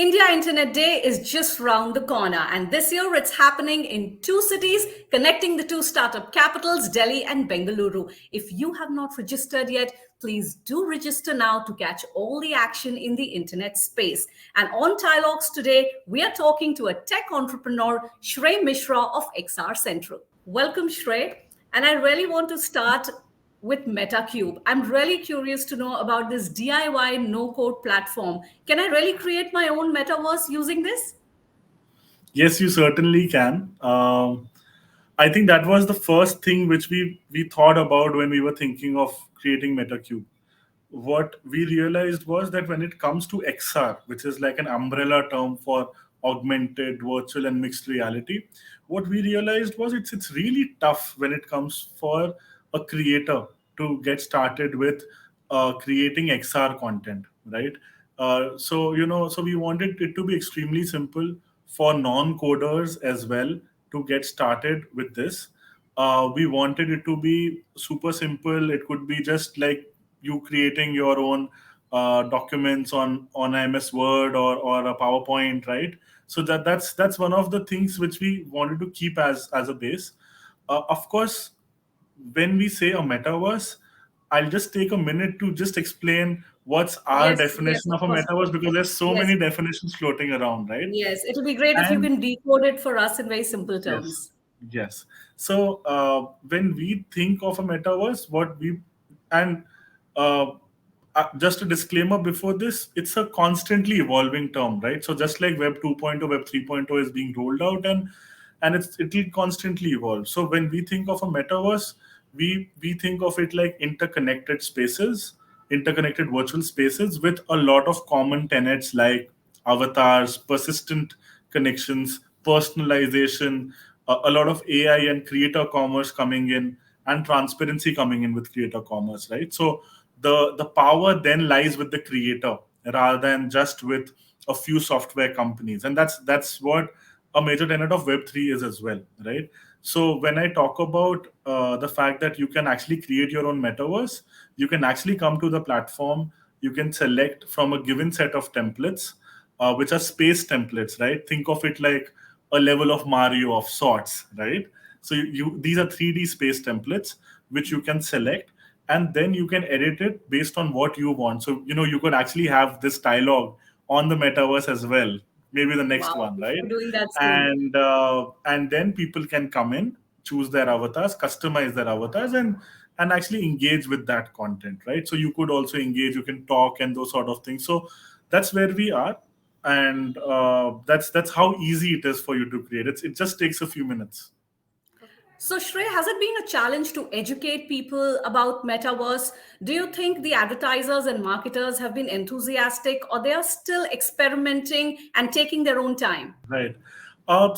India Internet Day is just round the corner, and this year it's happening in two cities connecting the two startup capitals, Delhi and Bengaluru. If you have not registered yet, please do register now to catch all the action in the internet space. And on TiElogues today, we are talking to a tech entrepreneur, Shrey Mishra of XR Central. Welcome, Shrey. And I really want to start with MetaQube. I'm really curious to know about this DIY no code platform. Can I really create my own metaverse using this? Yes, you certainly can. I think that was the first thing which we thought about when we were thinking of creating MetaQube. What we realized was that when it comes to XR, which is like an umbrella term for augmented, virtual, and mixed reality, what we realized was it's really tough when it comes for a creator to get started with creating XR content, right? So we wanted it to be extremely simple for non-coders as well to get started with this. We wanted it to be super simple. It could be just like you creating your own documents on MS Word or a PowerPoint, right? So that's one of the things which we wanted to keep as a base. Of course, when we say a metaverse, I'll just take a minute to just explain what's our Yes, yes, definition of of a course. metaverse because there's so Yes, many definitions floating around, right? yes. It will be great if you And can decode it for us in very simple yes, terms. yes. So when we think of a metaverse, what we and uh, just a disclaimer before this, it's a constantly evolving term, right? So just like Web 2.0, Web 3.0 is being rolled out, and it'll constantly evolve. So when we think of a metaverse, we think of it like interconnected spaces, interconnected virtual spaces with a lot of common tenets like avatars, persistent connections, personalization, a lot of AI and creator commerce coming in, and transparency coming in with creator commerce, right? So the power then lies with the creator rather than just with a few software companies, and that's what a major tenet of Web3 is as well, right? So when I talk about the fact that you can actually create your own metaverse, you can actually come to the platform, you can select from a given set of templates, which are space templates, right? Think of it like a level of Mario of sorts, right? So these are 3D space templates which you can select, and then you can edit it based on what you want. So you could actually have this dialogue on the metaverse as well, maybe the next Wow, one, we right? should be doing that soon. And then people can come in, choose their avatars, customize their avatars, and actually engage with that content, right? So you could also engage, you can talk and those sort of things. So that's where we are, and that's how easy it is for you to create. It just takes a few minutes. So, Shrey, has it been a challenge to educate people about metaverse? Do you think the advertisers and marketers have been enthusiastic, or they are still experimenting and taking their own time? Right.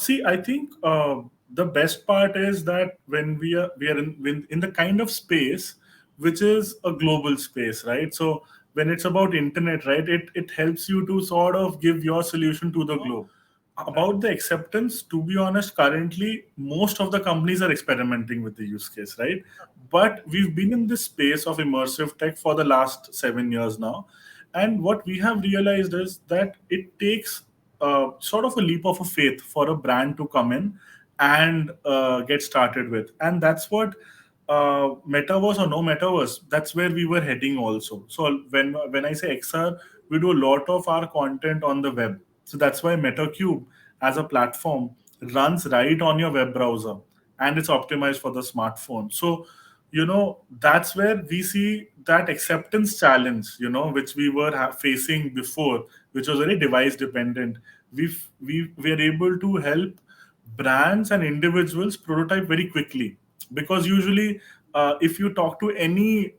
See, I think the best part is that when we are in the kind of space which is a global space, right? So when it's about internet, right, it helps you to sort of give your solution to the globe. About the acceptance, to be honest, currently most of the companies are experimenting with the use case, right? But we've been in this space of immersive tech for the last 7 years now, and what we have realized is that it takes sort of a leap of a faith for a brand to come in and get started with, and that's what metaverse or no metaverse, that's where we were heading also. So when I say XR, we do a lot of our content on the web. So that's why MetaQube as a platform runs right on your web browser, and it's optimized for the smartphone. So that's where we see that acceptance challenge, which we were facing before, which was very device dependent. We are able to help brands and individuals prototype very quickly, because usually if you talk to any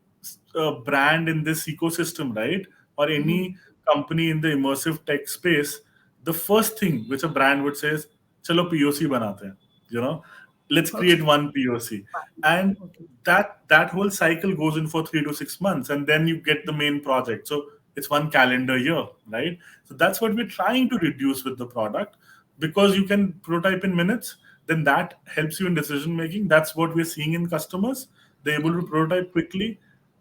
brand in this ecosystem, right, or Mhm. any company in the immersive tech space, the first thing which a brand would say is, chalo POC banate hain, you know let's Okay. create one POC. And Okay. that whole cycle goes in for 3 to 6 months, and then you get the main project. So it's one calendar year, right? So that's what we're trying to reduce with the product, because you can prototype in minutes. Then that helps you in decision making. That's what we're seeing in customers. They're able to Okay. prototype quickly.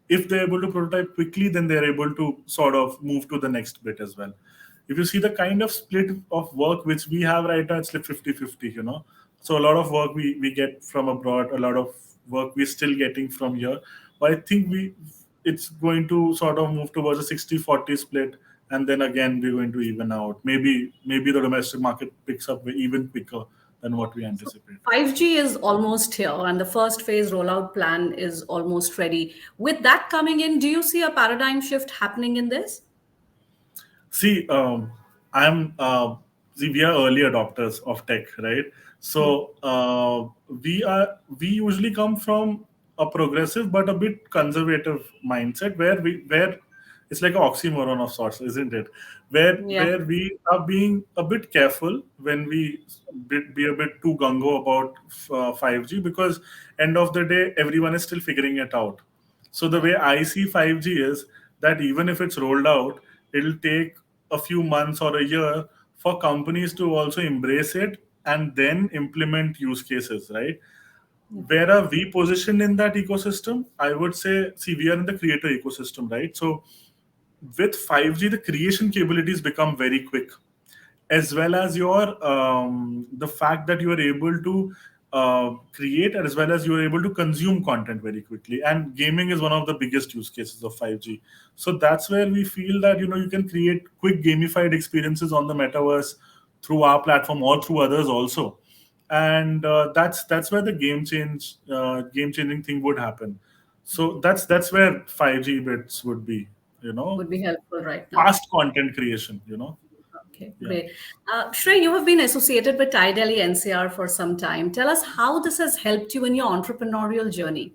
If they're able to prototype quickly, then they're able to sort of move to the next bit as well. if you see the kind of split of work which we have right now, it's like 50-50, So a lot of work we get from abroad, a lot of work we're still getting from here. But I think it's going to sort of move towards a 60-40 split, and then again we're going to even out. Maybe the domestic market picks up even quicker than what we So anticipate. 5G is almost here, and the first phase rollout plan is almost ready. With that coming in, do you see a paradigm shift happening in this? See, I'm see, we are early adopters of tech, right? Hmm. So we usually come from a progressive but a bit conservative mindset where it's like an oxymoron of sorts, isn't it? Yeah. Where we are being a bit careful when we be a bit too gung-ho about 5G, because end of the day everyone is still figuring it out. So the Yeah. way I see 5G is that even if it's rolled out, it'll take a few months or a year for companies to also embrace it and then implement use cases, right? Yeah. Where are we positioned in that ecosystem? I would say, see, we are in the creator ecosystem, right? So with 5G, the creation capabilities become very quick, as well as your the fact that you are able to create, as well as you are able to consume content very quickly, and gaming is one of the biggest use cases of 5G. So that's where we feel that you can create quick gamified experiences on the metaverse through our platform or through others also. And that's where the game changing thing would happen. So that's where 5G bits would be, Would be helpful right now. fast content creation. Okay, Yeah. great. Shrey, you have been associated with Delhi NCR for some time. Tell us how this has helped you in your entrepreneurial journey.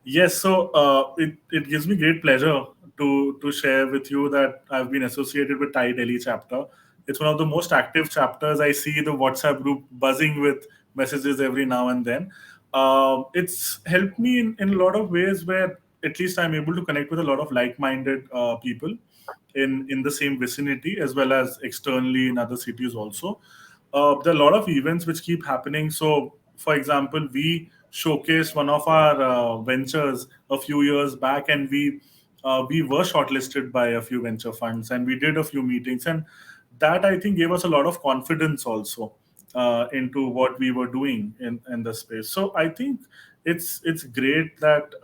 Yes, so it gives me great pleasure to share with you that I've been associated with Delhi chapter. It's one of the most active chapters. I see the WhatsApp group buzzing with messages every now and then. It's helped me in a lot of ways where at least I'm able to connect with a lot of like-minded people in the same vicinity, as well as externally in other cities also. There are a lot of events which keep happening. So, for example, we showcased one of our ventures a few years back, and we were shortlisted by a few venture funds, and we did a few meetings, and that I think gave us a lot of confidence also into what we were doing in the space. So I think it's great that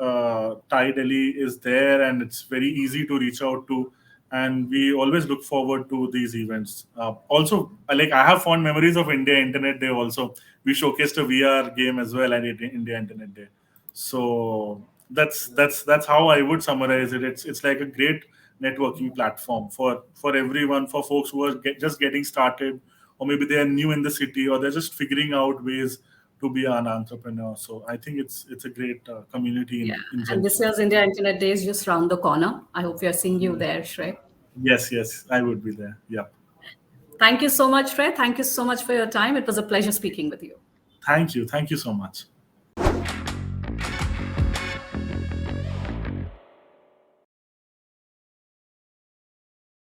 Delhi is there, and it's very easy to reach out to, and we always look forward to these events. Also, like I have fond memories of India Internet Day. Also, we showcased a VR game as well at India Internet Day. So that's how I would summarize it. It's like a great networking platform for everyone, for folks who are just getting started, or maybe they are new in the city, or they're just figuring out ways to be an entrepreneur. So I think it's a great community Yeah, in and general. this year's India Internet Day is just round the corner. I hope we are seeing you there, Shrey. Yes, I would be there. Yeah. Thank you so much, Shrey. Thank you so much for your time. It was a pleasure speaking with you. Thank you so much.